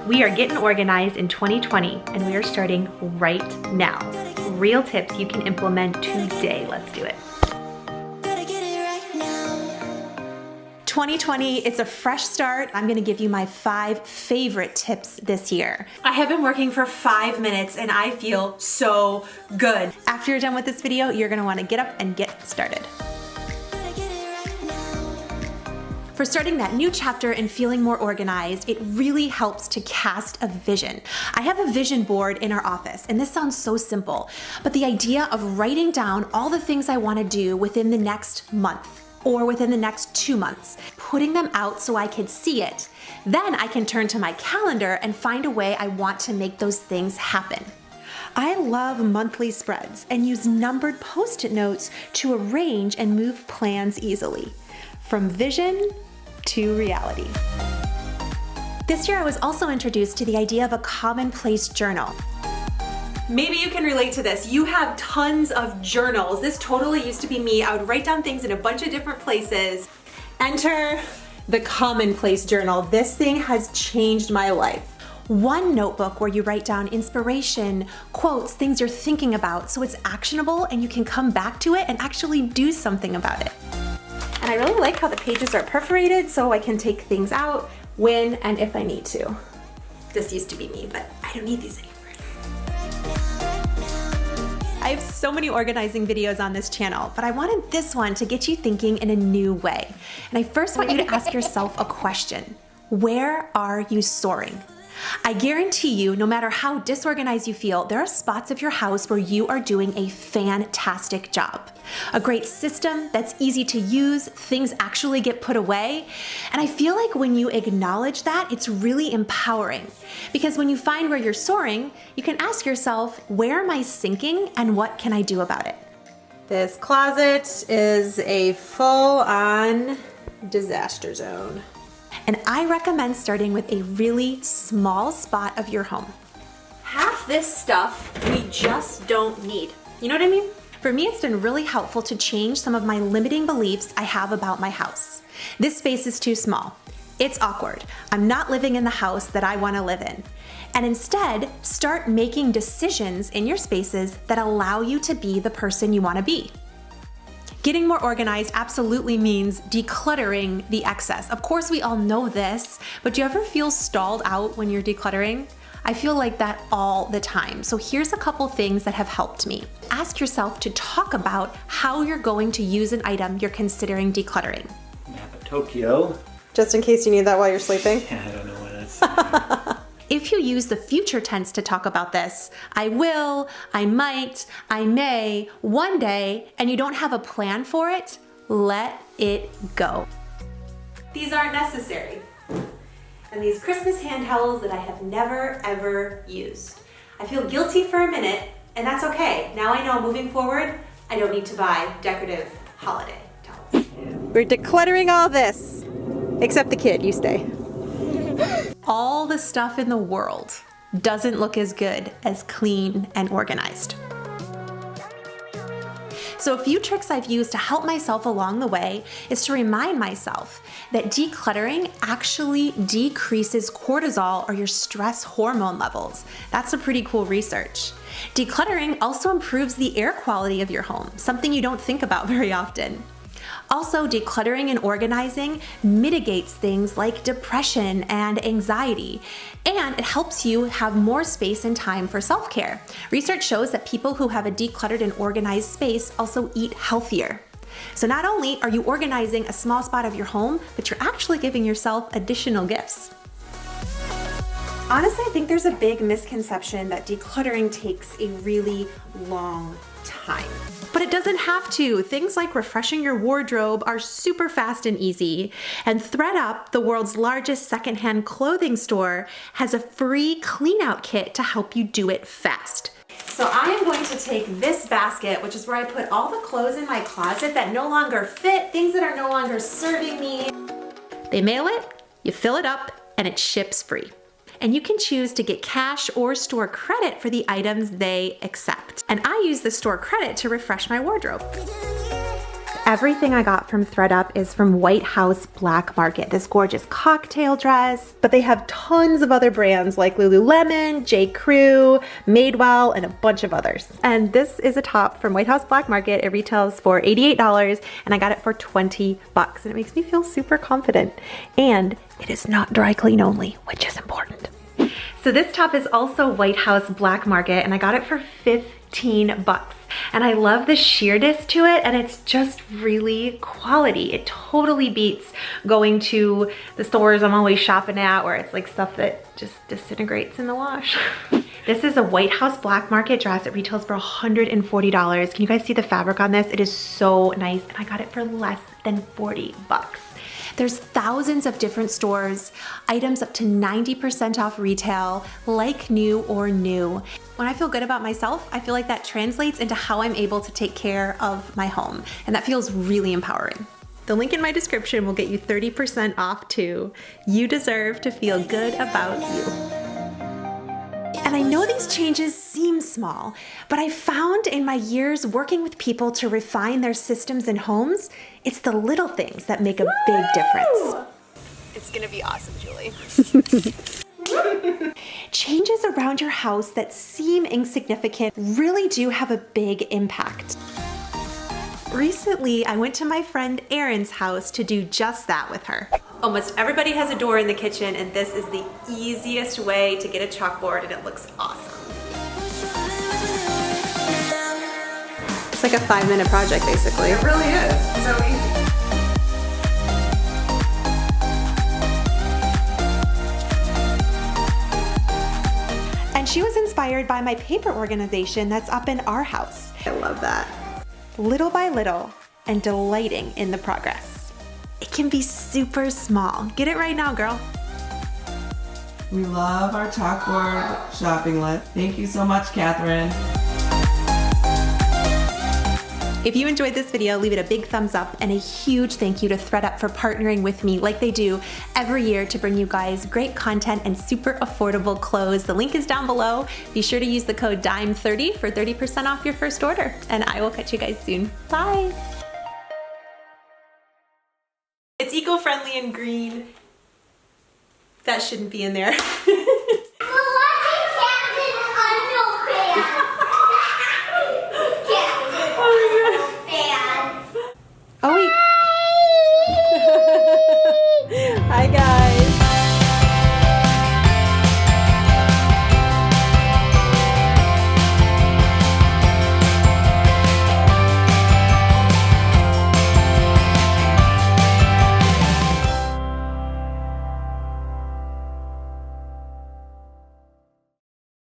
We are getting organized in 2020 and we are starting right now. Real tips you can implement today. Let's do it. 2020, it's a fresh start. I'm gonna give you my 5 favorite tips this year. I have been working for 5 minutes and I feel so good. After you're done with this video, you're gonna wanna get up and get started. For starting that new chapter and feeling more organized, it really helps to cast a vision. I have a vision board in our office, and this sounds so simple, but the idea of writing down all the things I wanna do within the next month, or within the next 2 months, putting them out so I can see it. Then I can turn to my calendar and find a way I want to make those things happen. I love monthly spreads and use numbered Post-it notes to arrange and move plans easily. From vision to reality. This year I was also introduced to the idea of a commonplace journal. Maybe you can relate to this. You have tons of journals. This totally used to be me. I would write down things in a bunch of different places. Enter the commonplace journal. This thing has changed my life. One notebook where you write down inspiration, quotes, things you're thinking about, so it's actionable and you can come back to it and actually do something about it. And I really like how the pages are perforated so I can take things out when and if I need to. This used to be me, but I don't need these anymore. I have so many organizing videos on this channel, but I wanted this one to get you thinking in a new way. And I first want you to ask yourself a question. Where are you soaring? I guarantee you, no matter how disorganized you feel, there are spots of your house where you are doing a fantastic job. A great system that's easy to use, things actually get put away. And I feel like when you acknowledge that, it's really empowering. Because when you find where you're soaring, you can ask yourself, where am I sinking and what can I do about it? This closet is a full-on disaster zone. And I recommend starting with a really small spot of your home. Half this stuff we just don't need. You know what I mean? For me, it's been really helpful to change some of my limiting beliefs I have about my house. This space is too small. It's awkward. I'm not living in the house that I want to live in. And instead, start making decisions in your spaces that allow you to be the person you want to be. Getting more organized absolutely means decluttering the excess. Of course, we all know this, but do you ever feel stalled out when you're decluttering? I feel like that all the time. So here's a couple things that have helped me. Ask yourself to talk about how you're going to use an item you're considering decluttering. Map of Tokyo. Just in case you need that while you're sleeping? Yeah, I don't know what that's. If you use the future tense to talk about this, I will, I might, I may, one day, and you don't have a plan for it, let it go. These aren't necessary. And these Christmas hand towels that I have never, ever used. I feel guilty for a minute, and that's okay. Now I know moving forward, I don't need to buy decorative holiday towels. We're decluttering all this, except the kid, you stay. All the stuff in the world doesn't look as good as clean and organized. So a few tricks I've used to help myself along the way is to remind myself that decluttering actually decreases cortisol or your stress hormone levels. That's some pretty cool research. Decluttering also improves the air quality of your home, something you don't think about very often. Also, decluttering and organizing mitigates things like depression and anxiety, and it helps you have more space and time for self-care. Research shows that people who have a decluttered and organized space also eat healthier. So not only are you organizing a small spot of your home, but you're actually giving yourself additional gifts. Honestly, I think there's a big misconception that decluttering takes a really long time. But it doesn't have to. Things like refreshing your wardrobe are super fast and easy. And thredUP, the world's largest secondhand clothing store, has a free clean out kit to help you do it fast. So I am going to take this basket, which is where I put all the clothes in my closet that no longer fit, things that are no longer serving me. They mail it, you fill it up, and it ships free. And you can choose to get cash or store credit for the items they accept. And I use the store credit to refresh my wardrobe. Everything I got from ThredUp is from White House Black Market, this gorgeous cocktail dress, but they have tons of other brands like Lululemon, J. Crew, Madewell, and a bunch of others. And this is a top from White House Black Market. It retails for $88 and I got it for 20 bucks, and it makes me feel super confident. And it is not dry clean only, which is important. So this top is also White House Black Market and I got it for 15 bucks. And I love the sheerness to it, and it's just really quality. It totally beats going to the stores I'm always shopping at where it's like stuff that just disintegrates in the wash. This is a White House Black Market dress. It retails for $140. Can you guys see the fabric on this? It is so nice, and I got it for less than 40 bucks. There's thousands of different stores, items up to 90% off retail, like new or new. When I feel good about myself, I feel like that translates into how I'm able to take care of my home, and that feels really empowering. The link in my description will get you 30% off too. You deserve to feel good about you. And I know these changes seem small, but I found in my years working with people to refine their systems and homes, it's the little things that make a big difference. It's gonna be awesome, Julie. Changes around your house that seem insignificant really do have a big impact. Recently, I went to my friend Erin's house to do just that with her. Almost everybody has a door in the kitchen, and this is the easiest way to get a chalkboard, and it looks awesome. It's like a 5-minute project, basically. It really is. So easy. And she was inspired by my paper organization that's up in our house. I love that. Little by little, and delighting in the progress. It can be super small. Get it right now, girl. We love our chalkboard shopping list. Thank you so much, Kathryn. If you enjoyed this video, leave it a big thumbs up and a huge thank you to ThredUp for partnering with me like they do every year to bring you guys great content and super affordable clothes. The link is down below. Be sure to use the code DIME30 for 30% off your first order. And I will catch you guys soon. Bye. It's eco-friendly and green. That shouldn't be in there.